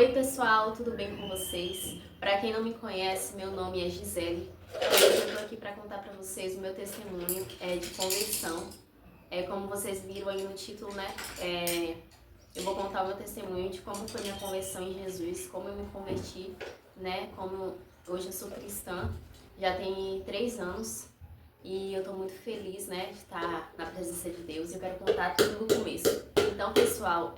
Oi pessoal, tudo bem com vocês? Para quem não me conhece, meu nome é Gisele e hoje eu tô aqui para contar para vocês o meu testemunho de conversão. Como vocês viram aí no título, né? Eu vou contar o meu testemunho de como foi minha conversão em Jesus, como eu me converti, né? Como hoje eu sou cristã, já tem 3 anos e eu tô muito feliz, né, de estar na presença de Deus e eu quero contar tudo do começo. Então, pessoal,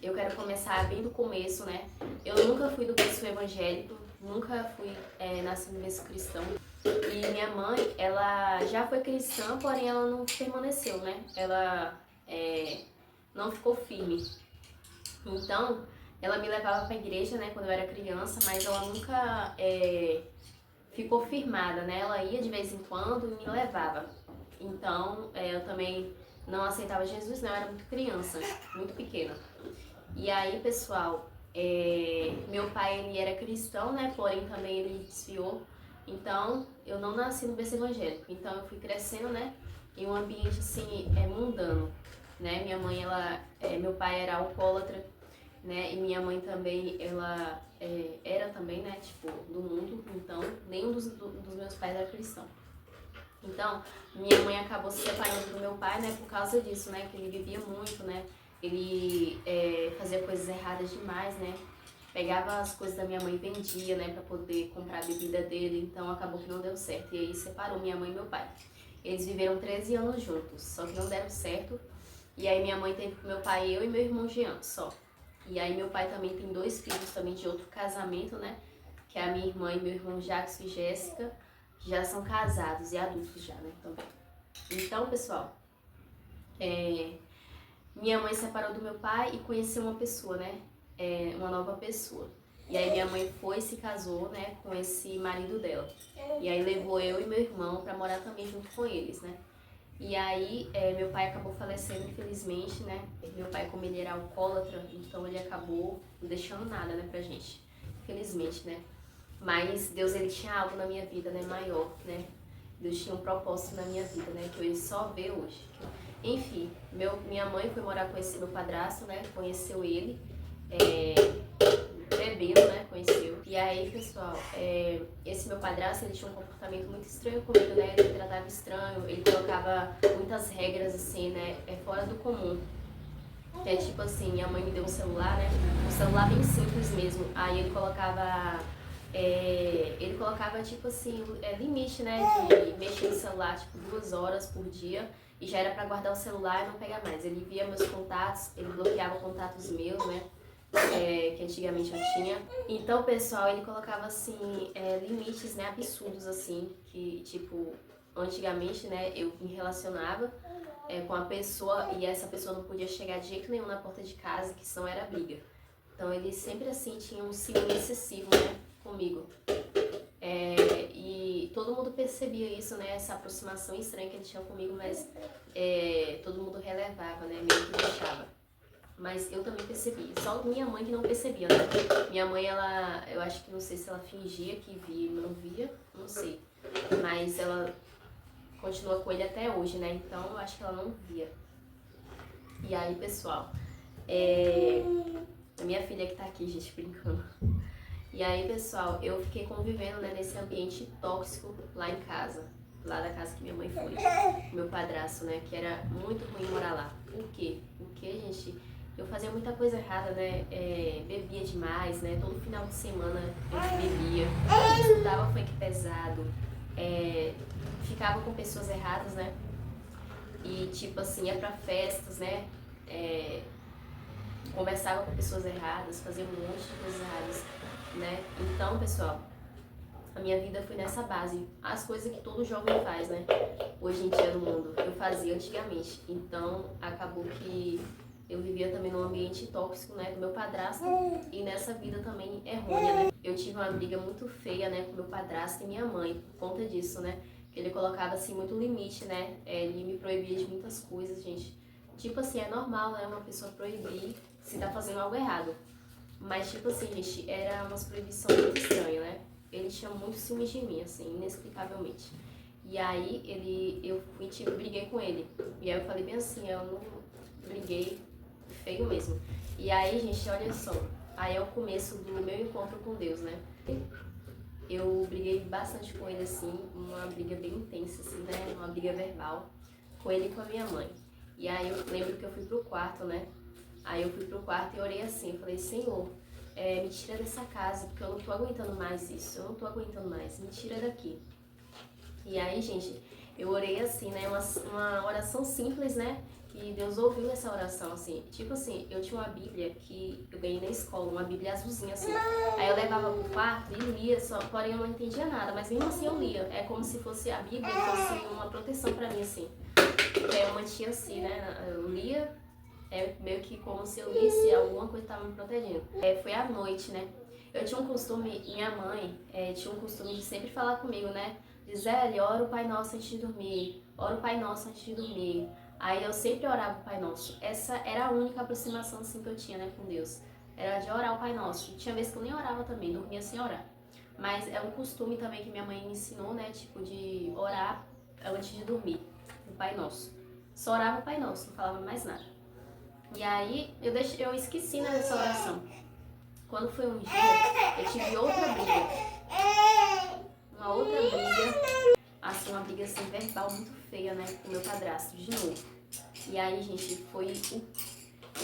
eu quero começar bem do começo, né? Eu nunca fui do berço evangélico, nunca fui nasci no berço cristão. E minha mãe, ela já foi cristã, porém ela não permaneceu, né? Ela não ficou firme. Então, ela me levava pra igreja, né, quando eu era criança, mas ela nunca ficou firmada, né? Ela ia de vez em quando e me levava. Então, eu também não aceitava Jesus, não, eu era muito criança, muito pequena. E aí, pessoal, meu pai, ele era cristão, né? Porém, também ele desviou. Então, eu não nasci no berço evangélico. Então, eu fui crescendo, né? Em um ambiente, assim, mundano, né? Minha mãe, meu pai era alcoólatra, né? E minha mãe também, ela era também, né? Tipo, do mundo. Então, nenhum dos meus pais era cristão. Então, minha mãe acabou se separando do meu pai, né? Por causa disso, né? Que ele bebia muito, né? Ele fazia coisas erradas demais, né? Pegava as coisas da minha mãe e vendia, né? Pra poder comprar a bebida dele. Então, acabou que não deu certo. E aí, separou minha mãe e meu pai. Eles viveram 13 anos juntos, só que não deram certo. E aí, minha mãe teve com meu pai, eu e meu irmão Jean, só. E aí, meu pai também tem 2 filhos também de outro casamento, né? Que é a minha irmã e meu irmão Jackson e Jéssica. Já são casados e adultos já, né, também. Então, pessoal, minha mãe separou do meu pai e conheceu uma pessoa, né, uma nova pessoa. E aí minha mãe foi, se casou, né, com esse marido dela. E aí levou eu e meu irmão pra morar também junto com eles, né. E aí meu pai acabou falecendo, infelizmente, né. Meu pai, como ele era alcoólatra, então ele acabou não deixando nada, né, pra gente. Infelizmente, né. Mas Deus, ele tinha algo na minha vida, né, maior, né? Deus tinha um propósito na minha vida, né, que eu só ver hoje. Enfim, minha mãe foi morar com esse meu padrasto, né, conheceu ele, bebendo, né, conheceu. E aí, pessoal, esse meu padrasto, ele tinha um comportamento muito estranho comigo, né, ele me tratava estranho, ele colocava muitas regras, assim, né, fora do comum. Tipo assim, minha mãe me deu um celular, né, um celular bem simples mesmo, aí ele colocava tipo assim, limite, né, de mexer no celular, tipo 2 horas por dia, e já era pra guardar o celular e não pegar mais. Ele via meus contatos, ele bloqueava contatos meus, né, que antigamente eu tinha. Então, pessoal, ele colocava assim, limites, né, absurdos assim, que tipo, antigamente, né, eu me relacionava com a pessoa e essa pessoa não podia chegar de jeito nenhum na porta de casa, que senão era briga. Então ele sempre assim tinha um ciúme excessivo, né, comigo. E todo mundo percebia isso, né, essa aproximação estranha que ele tinha comigo, mas todo mundo relevava, né, meio que deixava. Mas eu também percebi, só minha mãe que não percebia, né. Minha mãe, eu acho que não sei se ela fingia que via, não via, não sei. Mas ela continua com ele até hoje, né, então eu acho que ela não via. E aí, pessoal, a minha filha que tá aqui, gente, brincando. E aí, pessoal, eu fiquei convivendo, né, nesse ambiente tóxico lá em casa, lá da casa que minha mãe foi, meu padrasto, né, que era muito ruim morar lá. Por quê? Porque, gente, eu fazia muita coisa errada, né, bebia demais, né, todo final de semana eu bebia, estudava funk pesado, ficava com pessoas erradas, né, e tipo assim, ia pra festas, né, conversava com pessoas erradas, fazia um monte de coisas erradas, né? Então, pessoal, a minha vida foi nessa base. As coisas que todo jovem faz, né? Hoje em dia no mundo, eu fazia antigamente. Então, acabou que eu vivia também num ambiente tóxico, né? Do meu padrasto e nessa vida também errônea, né? Eu tive uma briga muito feia, né? Com meu padrasto e minha mãe, por conta disso, né? Que ele colocava, assim, muito limite, né? Ele me proibia de muitas coisas, gente. Tipo assim, é normal, né? Uma pessoa proibir se tá fazendo algo errado. Mas, tipo assim, gente, era umas proibições muito estranhas, né? Ele tinha muito ciúme de mim, assim, inexplicavelmente. E aí, eu fui, tipo, briguei com ele. E aí eu falei bem assim, eu não briguei feio mesmo. E aí, gente, olha só, aí é o começo do meu encontro com Deus, né? Eu briguei bastante com ele, assim, uma briga bem intensa, assim, né? Uma briga verbal, com ele e com a minha mãe. E aí eu lembro que eu fui pro quarto, né? Aí eu fui pro quarto e orei assim, falei, Senhor, me tira dessa casa, porque eu não tô aguentando mais isso, eu não tô aguentando mais, me tira daqui. E aí, gente, eu orei assim, né, uma oração simples, né, e Deus ouviu essa oração, assim, tipo assim, eu tinha uma Bíblia que eu ganhei na escola, uma Bíblia azulzinha, assim, aí eu levava pro quarto e lia, só, porém eu não entendia nada, mas mesmo assim eu lia, é como se fosse a Bíblia, fosse uma proteção pra mim, assim, eu mantinha assim, né, eu lia, meio que como se eu visse alguma coisa estava me protegendo. Foi à noite, né? Eu tinha um costume, minha mãe tinha um costume de sempre falar comigo, né? Gisele, ora o Pai Nosso antes de dormir, ora o Pai Nosso antes de dormir. Aí eu sempre orava o Pai Nosso. Essa era a única aproximação assim que eu tinha, né, com Deus. Era de orar o Pai Nosso. Tinha vezes que eu nem orava também, dormia sem orar. Mas é um costume também que minha mãe me ensinou, né, tipo de orar antes de dormir, o Pai Nosso. Só orava o Pai Nosso, não falava mais nada. E aí eu esqueci, né, dessa oração. Quando foi um dia, eu tive outra briga. Uma outra briga, assim, uma briga assim, verbal muito feia, né, com meu padrasto, de novo. E aí, gente, foi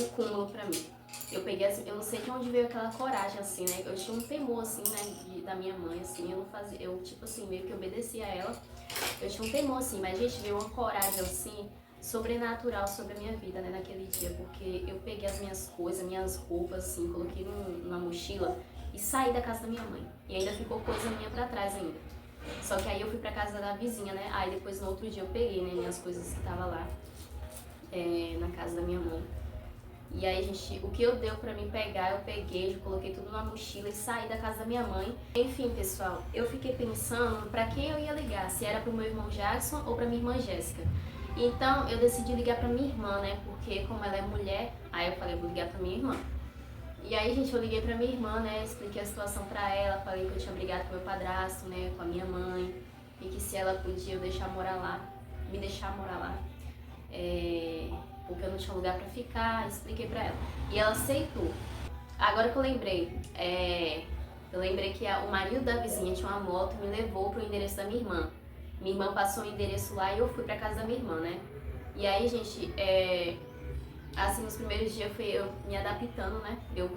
o cúmulo pra mim. Eu peguei assim, eu não sei de onde veio aquela coragem, assim, né, eu tinha um temor, assim, né, da minha mãe, assim, eu não fazia, eu, tipo assim, meio que obedecia a ela. Eu tinha um temor, assim, mas, gente, veio uma coragem, assim, sobrenatural sobre a minha vida, né, naquele dia, porque eu peguei as minhas coisas, minhas roupas, assim, coloquei numa mochila e saí da casa da minha mãe. E ainda ficou coisa minha pra trás ainda. Só que aí eu fui pra casa da vizinha, né, aí depois no outro dia eu peguei, né, minhas coisas que tava lá, na casa da minha mãe. E aí, gente, o que eu deu pra mim pegar, eu peguei, eu coloquei tudo numa mochila e saí da casa da minha mãe. Enfim, pessoal, eu fiquei pensando pra quem eu ia ligar, se era pro meu irmão Jackson ou pra minha irmã Jéssica. Então, eu decidi ligar pra minha irmã, né, porque como ela é mulher, aí eu falei, eu vou ligar pra minha irmã. E aí, gente, eu liguei pra minha irmã, né, expliquei a situação pra ela, falei que eu tinha brigado com meu padrasto, né, com a minha mãe, e que se ela podia eu deixar morar lá, me deixar morar lá. Porque eu não tinha lugar pra ficar, expliquei pra ela. E ela aceitou. Agora que eu lembrei, que o marido da vizinha tinha uma moto e me levou pro endereço da minha irmã. Minha irmã passou o endereço lá e eu fui pra casa da minha irmã, né? E aí, gente, assim, nos primeiros dias fui eu me adaptando, né? Eu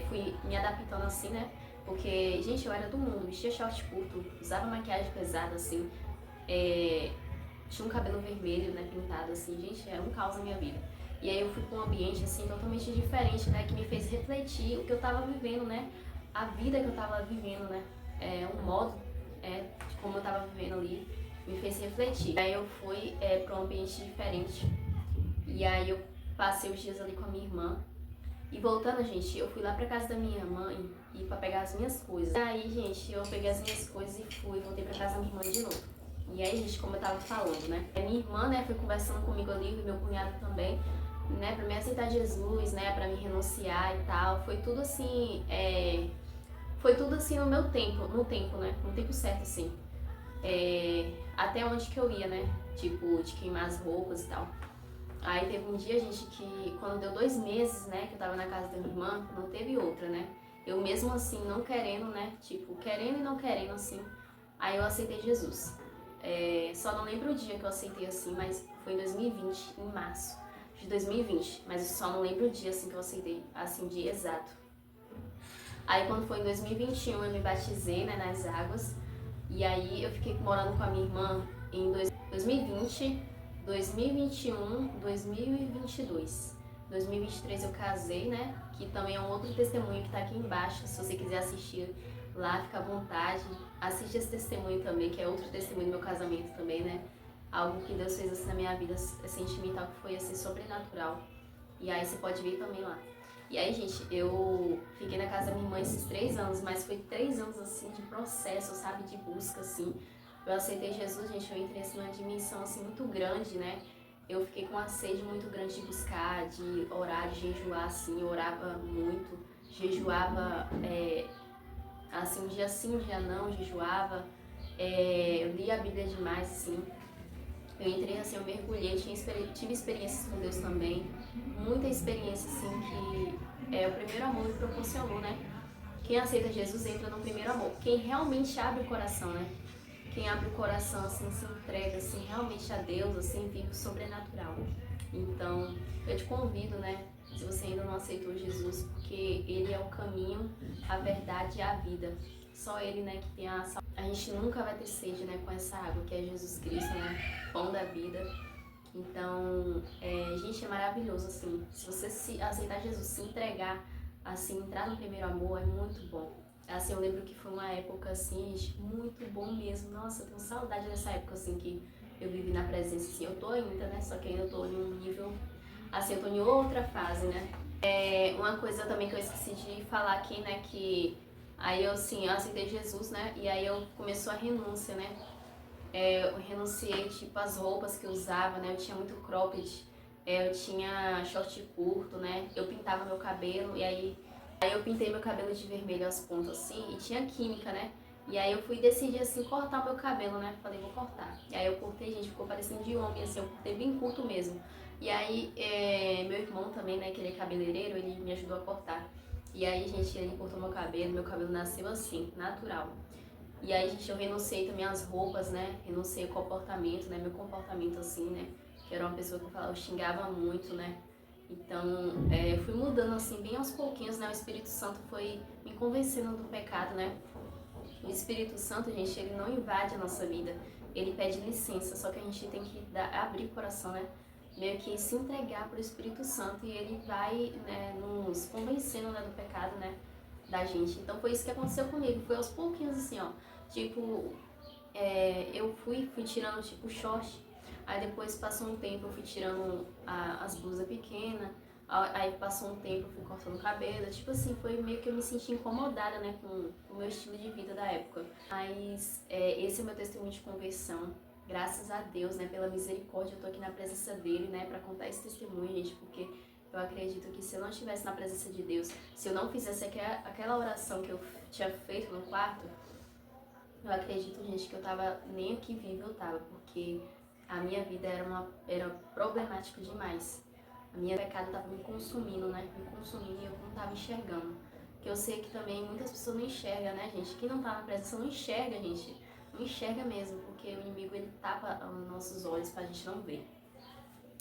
fui me adaptando assim, né? Porque, gente, eu era do mundo, vestia short curto, usava maquiagem pesada, assim. Tinha um cabelo vermelho, né, pintado assim, gente, era um caos na minha vida. E aí eu fui pra um ambiente, assim, totalmente diferente, né, que me fez refletir o que eu tava vivendo, né, a vida que eu tava vivendo, né, um modo, de como eu tava vivendo ali, me fez refletir. Aí eu fui pra um ambiente diferente, e aí eu passei os dias ali com a minha irmã, e voltando, gente, eu fui lá pra casa da minha mãe, e pra pegar as minhas coisas. Aí, gente, eu peguei as minhas coisas e voltei pra casa da minha irmã de novo. E aí, gente, como eu tava falando, né? A minha irmã, né, foi conversando comigo ali, e meu cunhado também, né, pra me aceitar Jesus, né, pra me renunciar e tal. Foi tudo assim, no meu tempo, né, no tempo certo, assim. Até onde que eu ia, né, tipo, de queimar as roupas e tal. Aí teve um dia, gente, que quando deu 2 meses, né, que eu tava na casa da minha irmã, não teve outra, né. Eu mesmo assim, não querendo, né, tipo, querendo e não querendo, assim, aí eu aceitei Jesus. Só não lembro o dia que eu aceitei assim, mas foi em 2020, em março de 2020. Mas eu só não lembro o dia assim que eu aceitei, assim, dia exato. Aí quando foi em 2021 eu me batizei, né, nas águas. E aí eu fiquei morando com a minha irmã em 2020, 2021, 2022. 2023 eu casei, né, que também é um outro testemunho que tá aqui embaixo, se você quiser assistir lá, fica à vontade. Assiste esse testemunho também, que é outro testemunho do meu casamento também, né? Algo que Deus fez assim na minha vida sentimental, que foi assim sobrenatural. E aí você pode ver também lá. E aí, gente, eu fiquei na casa da minha mãe esses 3 anos, mas foi 3 anos assim de processo, sabe? De busca, assim. Eu aceitei Jesus, gente, eu entrei assim numa dimensão assim muito grande, né? Eu fiquei com uma sede muito grande de buscar, de orar, de jejuar, assim. Eu orava muito, jejuava, assim, um dia sim, um dia não, jejuava, eu lia a Bíblia demais, assim, eu entrei assim, eu mergulhei, tive experiências com Deus também, muita experiência, assim, o primeiro amor me proporcionou, né? Quem aceita Jesus entra no primeiro amor. Quem realmente abre o coração, né? Quem abre o coração, assim, se entrega, assim, realmente a Deus, assim, vive o sobrenatural. Então, eu te convido, né? Se você ainda não aceitou Jesus, porque Ele é o caminho, a verdade e a vida. Só Ele, né, que tem a salvação. A gente nunca vai ter sede, né, com essa água que é Jesus Cristo, né? Pão da vida. Então, gente, é maravilhoso, assim. Se você se aceitar Jesus, se entregar, assim, entrar no primeiro amor, é muito bom. Assim, eu lembro que foi uma época, assim, gente, muito bom mesmo. Nossa, eu tenho saudade dessa época, assim, que eu vivi na presença, assim. Eu tô ainda, né, só que ainda eu tô em um nível, assim, eu tô em outra fase, né. Uma coisa também que eu esqueci de falar aqui, né, que aí eu, assim, eu aceitei Jesus, né, e aí eu começou a renúncia, né. Eu renunciei, tipo, as roupas que eu usava, né, eu tinha muito cropped, eu tinha short curto, né, eu pintava meu cabelo, e aí eu pintei meu cabelo de vermelho as pontas, assim, e tinha química, né, e aí eu fui decidir, assim, cortar meu cabelo, né, falei, vou cortar, e aí eu cortei, gente, ficou parecendo de homem, assim, eu cortei bem curto mesmo, e aí meu irmão também, né, que ele é cabeleireiro, ele me ajudou a cortar, e aí, gente, ele cortou meu cabelo nasceu assim, natural. E aí, gente, eu renunciei também às roupas, né? Renunciei ao comportamento, né? Meu comportamento assim, né? Que era uma pessoa que eu xingava muito, né? Então, eu fui mudando assim, bem aos pouquinhos, né? O Espírito Santo foi me convencendo do pecado, né? O Espírito Santo, gente, ele não invade a nossa vida. Ele pede licença, só que a gente tem que abrir o coração, né? Meio que se entregar para o Espírito Santo e ele vai, né, nos convencendo, né, do pecado, né? Da gente. Então foi isso que aconteceu comigo. Foi aos pouquinhos assim, ó. Tipo, eu fui tirando tipo short, aí depois passou um tempo eu fui tirando as blusas pequenas, aí passou um tempo eu fui cortando o cabelo, tipo assim, foi meio que eu me senti incomodada, né, com o meu estilo de vida da época. Mas esse é o meu testemunho de conversão. Graças a Deus, né, pela misericórdia, eu tô aqui na presença dele, né, pra contar esse testemunho, gente, porque eu acredito que se eu não estivesse na presença de Deus, se eu não fizesse aquela oração que eu tinha feito no quarto, eu acredito, gente, que eu tava nem aqui viva eu tava, porque a minha vida era problemática demais. A minha pecado tava me consumindo, né? Me consumindo e eu não tava enxergando. Que eu sei que também muitas pessoas não enxergam, né, gente? Quem não tá na presença não enxerga, gente. Não enxerga mesmo, porque o inimigo ele tapa os nossos olhos pra gente não ver.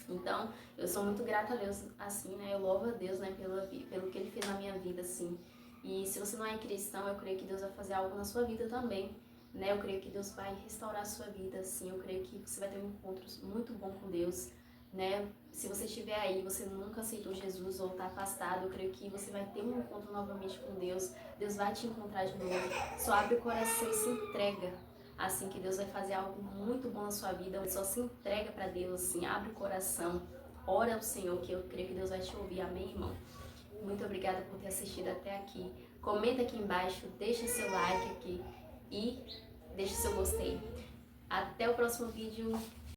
Então, eu sou muito grata a Deus, assim, né? Eu louvo a Deus, né, pelo que Ele fez na minha vida, assim. E se você não é cristão, eu creio que Deus vai fazer algo na sua vida também, né? Eu creio que Deus vai restaurar a sua vida, assim. Eu creio que você vai ter um encontro muito bom com Deus, né? Se você estiver aí, você nunca aceitou Jesus ou está afastado, eu creio que você vai ter um encontro novamente com Deus. Deus vai te encontrar de novo. Só abre o coração e se entrega. Assim que Deus vai fazer algo muito bom na sua vida, só se entrega para Deus, assim, abre o coração, ora ao Senhor, que eu creio que Deus vai te ouvir. Amém, irmão? Muito obrigada por ter assistido até aqui. Comenta aqui embaixo, deixa seu like aqui e deixa seu gostei. Até o próximo vídeo.